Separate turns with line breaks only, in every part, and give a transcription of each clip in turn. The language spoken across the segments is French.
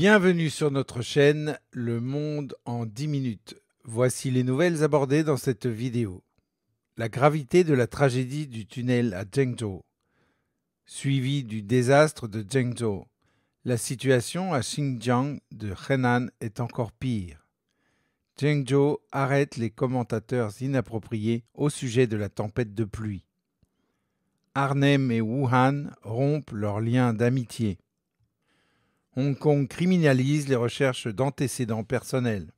Bienvenue sur notre chaîne Le Monde en 10 minutes. Voici les nouvelles abordées dans cette vidéo. La gravité de la tragédie du tunnel à Zhengzhou, suivi du désastre de Zhengzhou. La situation à Xinjiang de Henan est encore pire. Zhengzhou arrête les commentateurs inappropriés au sujet de la tempête de pluie. Arnhem et Wuhan rompent leurs liens d'amitié. Hong Kong criminalise les recherches d'antécédents personnels.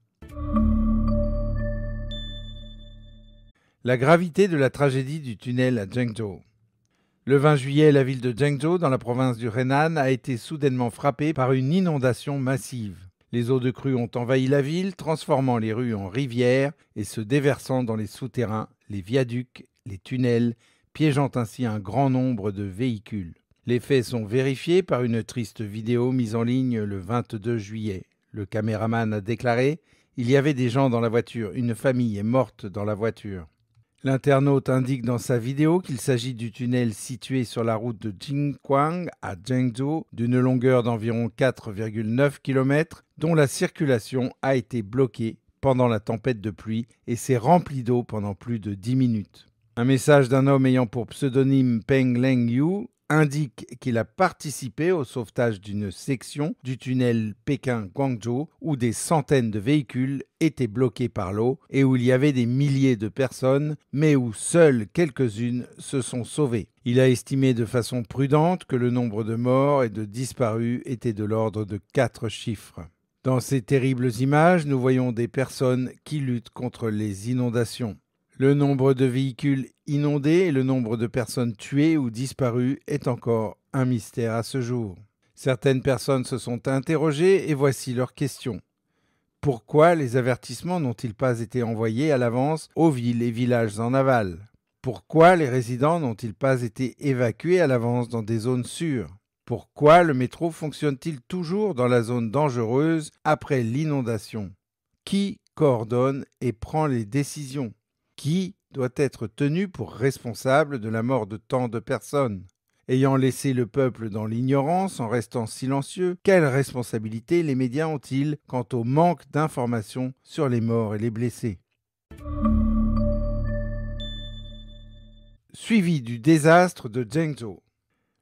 La gravité de la tragédie du tunnel à Zhengzhou. Le 20 juillet, la ville de Zhengzhou, dans la province du Henan, a été soudainement frappée par une inondation massive. Les eaux de crue ont envahi la ville, transformant les rues en rivières et se déversant dans les souterrains, les viaducs, les tunnels, piégeant ainsi un grand nombre de véhicules. Les faits sont vérifiés par une triste vidéo mise en ligne le 22 juillet. Le caméraman a déclaré « Il y avait des gens dans la voiture, une famille est morte dans la voiture ». L'internaute indique dans sa vidéo qu'il s'agit du tunnel situé sur la route de Jinguang à Zhengzhou, d'une longueur d'environ 4,9 km, dont la circulation a été bloquée pendant la tempête de pluie et s'est remplie d'eau pendant plus de 10 minutes. Un message d'un homme ayant pour pseudonyme Peng Lengyu indique qu'il a participé au sauvetage d'une section du tunnel Pékin-Guangzhou où des centaines de véhicules étaient bloqués par l'eau et où il y avait des milliers de personnes, mais où seules quelques-unes se sont sauvées. Il a estimé de façon prudente que le nombre de morts et de disparus était de l'ordre de 4 chiffres. Dans ces terribles images, nous voyons des personnes qui luttent contre les inondations. Le nombre de véhicules inondés et le nombre de personnes tuées ou disparues est encore un mystère à ce jour. Certaines personnes se sont interrogées et voici leurs questions. Pourquoi les avertissements n'ont-ils pas été envoyés à l'avance aux villes et villages en aval? Pourquoi les résidents n'ont-ils pas été évacués à l'avance dans des zones sûres? Pourquoi le métro fonctionne-t-il toujours dans la zone dangereuse après l'inondation? Qui coordonne et prend les décisions? Qui doit être tenu pour responsable de la mort de tant de personnes? Ayant laissé le peuple dans l'ignorance en restant silencieux, quelle responsabilité les médias ont-ils quant au manque d'informations sur les morts et les blessés? Suivi du désastre de Zhengzhou.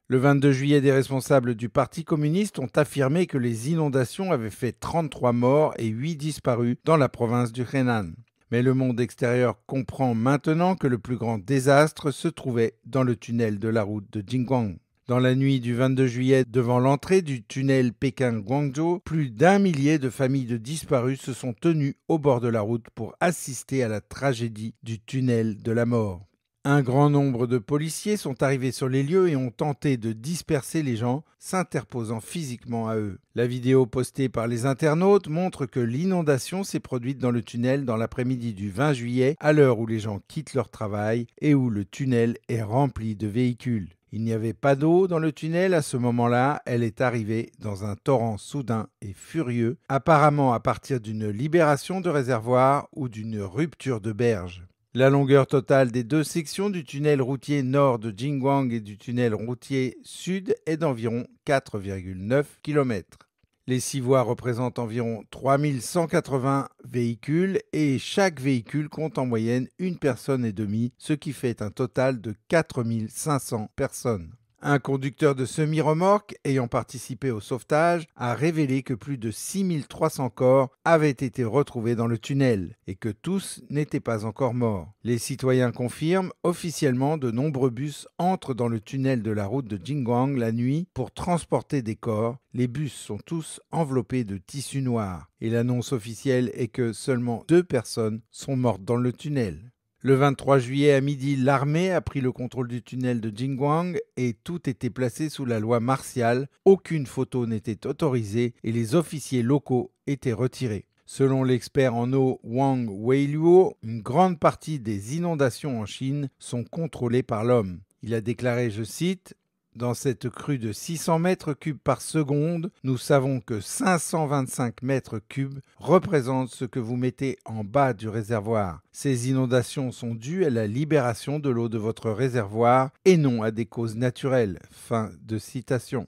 Le 22 juillet, des responsables du Parti communiste ont affirmé que les inondations avaient fait 33 morts et 8 disparus dans la province du Henan. Mais le monde extérieur comprend maintenant que le plus grand désastre se trouvait dans le tunnel de la route de Jinguang. Dans la nuit du 22 juillet, devant l'entrée du tunnel Pékin-Guangzhou, plus d'1 millier de familles de disparus se sont tenues au bord de la route pour assister à la tragédie du tunnel de la mort. Un grand nombre de policiers sont arrivés sur les lieux et ont tenté de disperser les gens, s'interposant physiquement à eux. La vidéo postée par les internautes montre que l'inondation s'est produite dans le tunnel dans l'après-midi du 20 juillet, à l'heure où les gens quittent leur travail et où le tunnel est rempli de véhicules. Il n'y avait pas d'eau dans le tunnel à ce moment-là, elle est arrivée dans un torrent soudain et furieux, apparemment à partir d'une libération de réservoirs ou d'une rupture de berge. La longueur totale des deux sections du tunnel routier nord de Jinguang et du tunnel routier sud est d'environ 4,9 km. Les 6 voies représentent environ 3180 véhicules et chaque véhicule compte en moyenne une personne et demie, ce qui fait un total de 4500 personnes. Un conducteur de semi-remorque ayant participé au sauvetage a révélé que plus de 6300 corps avaient été retrouvés dans le tunnel et que tous n'étaient pas encore morts. Les citoyens confirment officiellement de nombreux bus entrent dans le tunnel de la route de Jinguang la nuit pour transporter des corps. Les bus sont tous enveloppés de tissu noir et l'annonce officielle est que seulement 2 personnes sont mortes dans le tunnel. Le 23 juillet à midi, l'armée a pris le contrôle du tunnel de Jinguang et tout était placé sous la loi martiale. Aucune photo n'était autorisée et les officiers locaux étaient retirés. Selon l'expert en eau Wang Weiluo, une grande partie des inondations en Chine sont contrôlées par l'homme. Il a déclaré, je cite, « Dans cette crue de 600 mètres cubes par seconde, nous savons que 525 mètres cubes représentent ce que vous mettez en bas du réservoir. Ces inondations sont dues à la libération de l'eau de votre réservoir et non à des causes naturelles. » Fin de citation.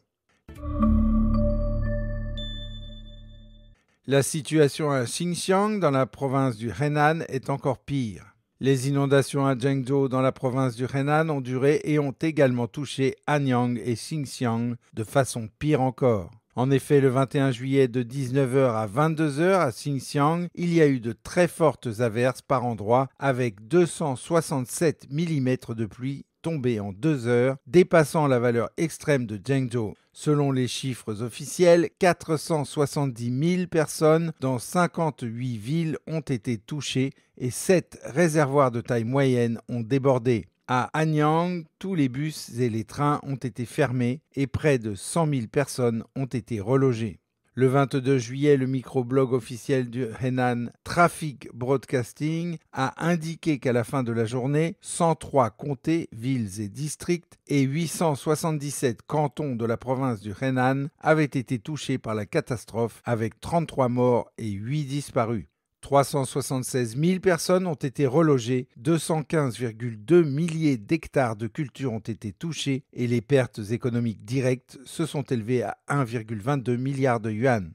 La situation à Xinjiang, dans la province du Henan, est encore pire. Les inondations à Zhengzhou, dans la province du Henan, ont duré et ont également touché Anyang et Xinjiang de façon pire encore. En effet, le 21 juillet de 19h à 22h à Xinjiang, il y a eu de très fortes averses par endroits avec 267 mm de pluie tombée en 2 heures, dépassant la valeur extrême de Zhengzhou. Selon les chiffres officiels, 470 000 personnes dans 58 villes ont été touchées et 7 réservoirs de taille moyenne ont débordé. À Anyang, tous les bus et les trains ont été fermés et près de 100 000 personnes ont été relogées. Le 22 juillet, le microblog officiel du Henan Traffic Broadcasting a indiqué qu'à la fin de la journée, 103 comtés, villes et districts et 877 cantons de la province du Henan avaient été touchés par la catastrophe avec 33 morts et 8 disparus. 376 000 personnes ont été relogées, 215,2 milliers d'hectares de cultures ont été touchés et les pertes économiques directes se sont élevées à 1,22 milliard de yuan.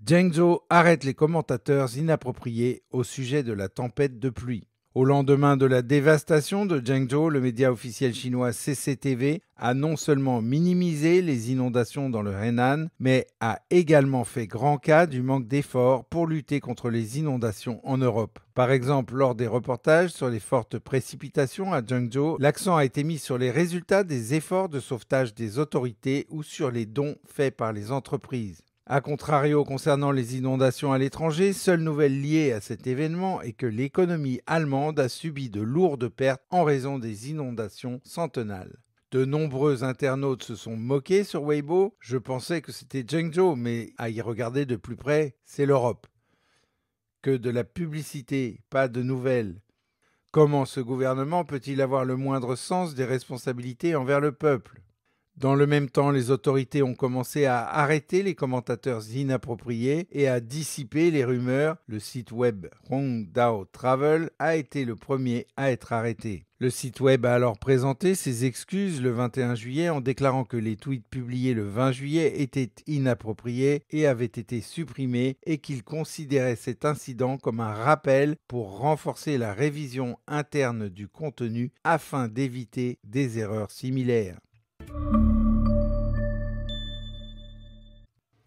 Zhengzhou arrête les commentateurs inappropriés au sujet de la tempête de pluie. Au lendemain de la dévastation de Zhengzhou, le média officiel chinois CCTV a non seulement minimisé les inondations dans le Henan, mais a également fait grand cas du manque d'efforts pour lutter contre les inondations en Europe. Par exemple, lors des reportages sur les fortes précipitations à Zhengzhou, l'accent a été mis sur les résultats des efforts de sauvetage des autorités ou sur les dons faits par les entreprises. A contrario, concernant les inondations à l'étranger, seule nouvelle liée à cet événement est que l'économie allemande a subi de lourdes pertes en raison des inondations centennales. De nombreux internautes se sont moqués sur Weibo. Je pensais que c'était Zhengzhou, mais à y regarder de plus près, c'est l'Europe. Que de la publicité, pas de nouvelles. Comment ce gouvernement peut-il avoir le moindre sens des responsabilités envers le peuple ? Dans le même temps, les autorités ont commencé à arrêter les commentateurs inappropriés et à dissiper les rumeurs. Le site web Hongdao Travel a été le premier à être arrêté. Le site web a alors présenté ses excuses le 21 juillet en déclarant que les tweets publiés le 20 juillet étaient inappropriés et avaient été supprimés et qu'il considérait cet incident comme un rappel pour renforcer la révision interne du contenu afin d'éviter des erreurs similaires.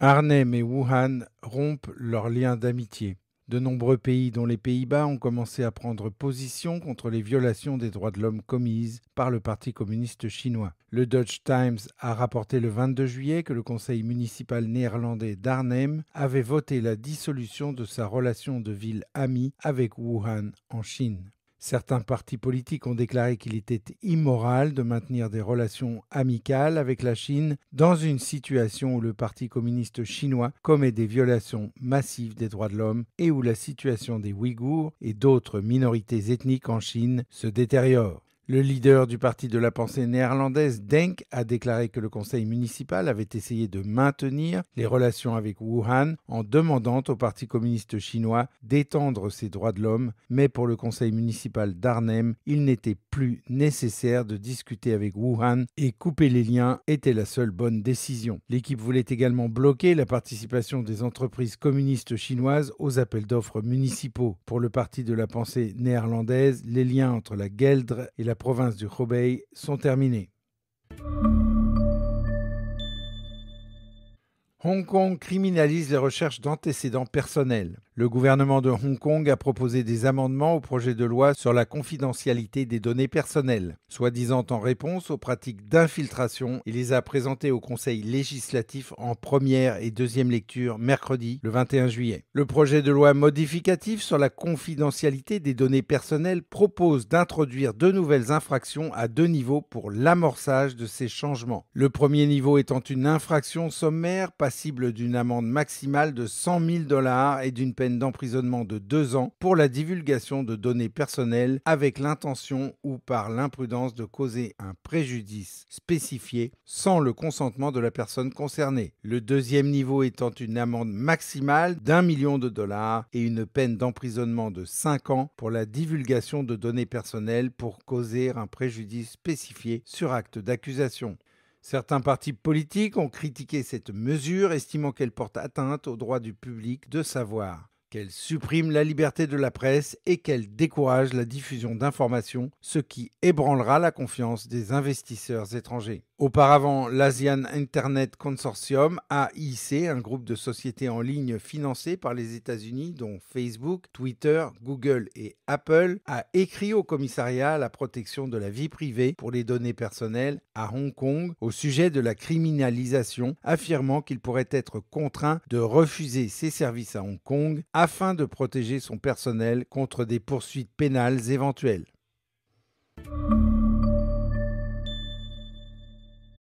Arnhem et Wuhan rompent leurs liens d'amitié. De nombreux pays, dont les Pays-Bas, ont commencé à prendre position contre les violations des droits de l'homme commises par le Parti communiste chinois. Le Dutch Times a rapporté le 22 juillet que le conseil municipal néerlandais d'Arnhem avait voté la dissolution de sa relation de ville amie avec Wuhan en Chine. Certains partis politiques ont déclaré qu'il était immoral de maintenir des relations amicales avec la Chine dans une situation où le Parti communiste chinois commet des violations massives des droits de l'homme et où la situation des Ouïghours et d'autres minorités ethniques en Chine se détériore. Le leader du parti de la pensée néerlandaise, Denk, a déclaré que le conseil municipal avait essayé de maintenir les relations avec Wuhan en demandant au Parti communiste chinois d'étendre ses droits de l'homme, mais pour le conseil municipal d'Arnhem, il n'était plus nécessaire de discuter avec Wuhan et couper les liens était la seule bonne décision. L'équipe voulait également bloquer la participation des entreprises communistes chinoises aux appels d'offres municipaux. Pour le parti de la pensée néerlandaise, les liens entre la Gueldre et la province du Hubei sont terminés. Hong Kong criminalise les recherches d'antécédents personnels. Le gouvernement de Hong Kong a proposé des amendements au projet de loi sur la confidentialité des données personnelles, soi-disant en réponse aux pratiques d'infiltration, et les a présentés au Conseil législatif en première et deuxième lecture mercredi, le 21 juillet. Le projet de loi modificatif sur la confidentialité des données personnelles propose d'introduire 2 nouvelles infractions à 2 niveaux pour l'amorçage de ces changements. Le premier niveau étant une infraction sommaire passible d'une amende maximale de 100 000 $ et d'une peine d'emprisonnement de 2 ans pour la divulgation de données personnelles avec l'intention ou par l'imprudence de causer un préjudice spécifié sans le consentement de la personne concernée. Le deuxième niveau étant une amende maximale d'1 million de $ et une peine d'emprisonnement de 5 ans pour la divulgation de données personnelles pour causer un préjudice spécifié sur acte d'accusation. Certains partis politiques ont critiqué cette mesure, estimant qu'elle porte atteinte au droit du public de savoir, qu'elle supprime la liberté de la presse et qu'elle décourage la diffusion d'informations, ce qui ébranlera la confiance des investisseurs étrangers. Auparavant, l'Asian Internet Consortium, AIC, un groupe de sociétés en ligne financé par les États-Unis, dont Facebook, Twitter, Google et Apple, a écrit au commissariat à la protection de la vie privée pour les données personnelles à Hong Kong au sujet de la criminalisation, affirmant qu'il pourrait être contraint de refuser ses services à Hong Kong afin de protéger son personnel contre des poursuites pénales éventuelles.